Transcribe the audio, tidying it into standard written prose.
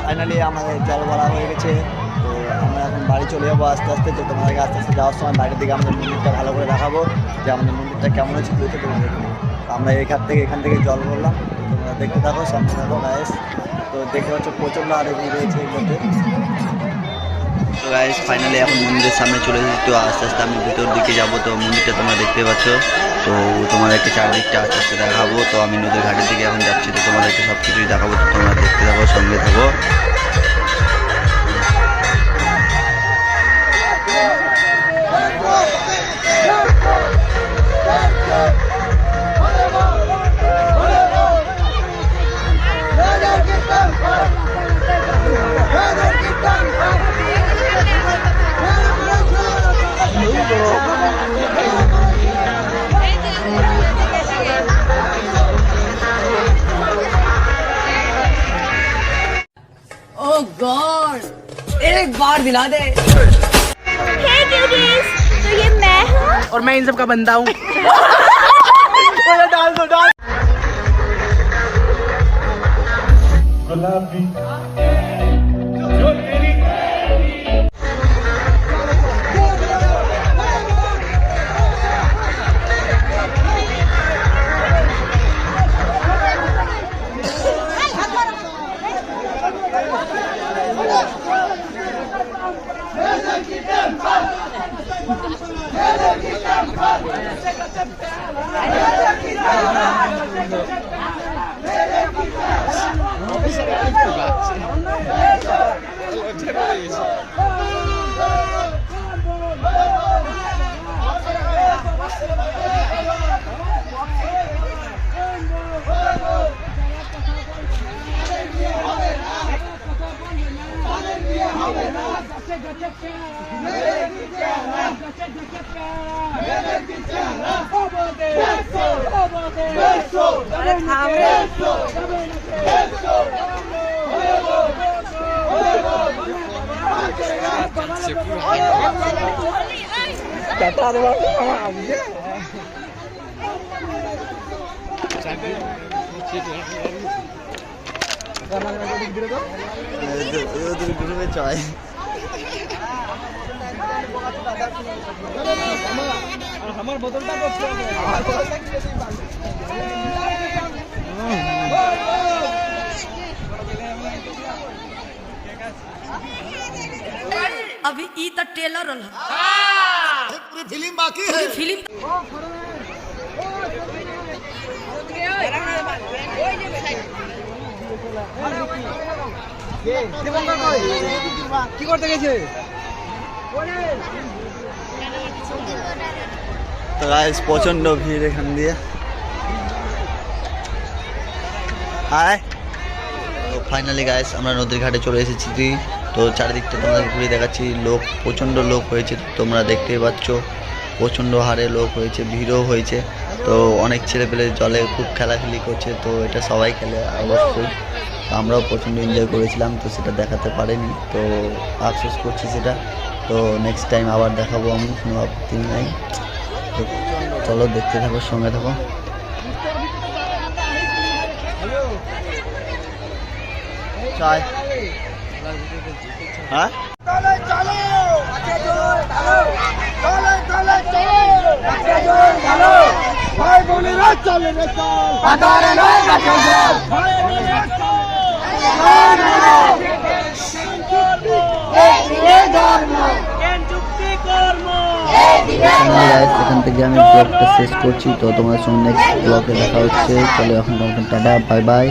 Finally আমাদের জল ভরা হয়ে গেছে। তো আমরা এখন বাড়ি চলে যাবো আস্তে আস্তে। তো তোমাদেরকে আস্তে আস্তে যাওয়ার সময় বাইরের দিকে আমাদের মন্দিরটা ভালো করে দেখাবো যে আমাদের মন্দিরটা কেমন হচ্ছে কী হচ্ছে তোমরা দেখে। আমরা এখান থেকে জল ভরলাম। তোমরা দেখতে থাকো, সামনে থাকো গাইস। তো দেখতে পাচ্ছ প্রচণ্ড আরে ভিড় রয়েছে এগুলোতে। তো গাইস ফাইনালি এখন মন্দিরের সামনে চলে এসেছি। তো আস্তে আস্তে আমি ভিতর দিকে যাবো। তো মন্দিরটা তোমরা দেখতে পাচ্ছ। তো তোমাদেরকে চারদিকটা আস্তে আস্তে দেখাবো। তো আমি নদীর ঘাটের দিকে এখন যাচ্ছি। তো তোমাদেরকে সব কিছুই দেখাবো। তো তোমরা দেখতে থাকো, সঙ্গে থাকো। Oh God! एक बार दिला दे। Hey cuties, तो ये मैं हूँ और मैं इन सब का बंदा हूँ। डाल दो डाल। गुलाबी চয় আমার বোতলটা করতে হবে। अभी ई तो टेलर रहा। पूरी फिल्म बाकी है। फिल्म কি করতে গেছে? তো গাইস প্রচণ্ড ভিড় এখান দিয়ে। হাই। তো ফাইনালি গাইস আমরা নদীর ঘাটে চলে এসেছি। তো চারিদিকটা তোমাদের ঘুরে দেখাচ্ছি। লোক প্রচণ্ড লোক হয়েছে, তোমরা দেখতেই পাচ্ছ। প্রচণ্ড হারে লোক হয়েছে, ভিড়ও হয়েছে। তো অনেক ছেলেপেলে জলে খুব খেলাখেলি করছে। তো এটা সবাই খেলে অবশ্যই। তো আমরাও প্রচণ্ড এনজয় করেছিলাম। তো সেটা দেখাতে পারিনি, তো আফসোস করছি সেটা। তো নেক্সট টাইম আবার দেখাবো আমি, কোনো আপত্তি নাই। তো চলো দেখতে থাকো, সঙ্গে থাকো। চাই হ্যাঁ এখান থেকে আমি ব্লগটা শেষ করছি। তো তোমাদের সঙ্গে নেক্সট ব্লগে দেখা হচ্ছে। চলো এখন টাটা, বাই বাই।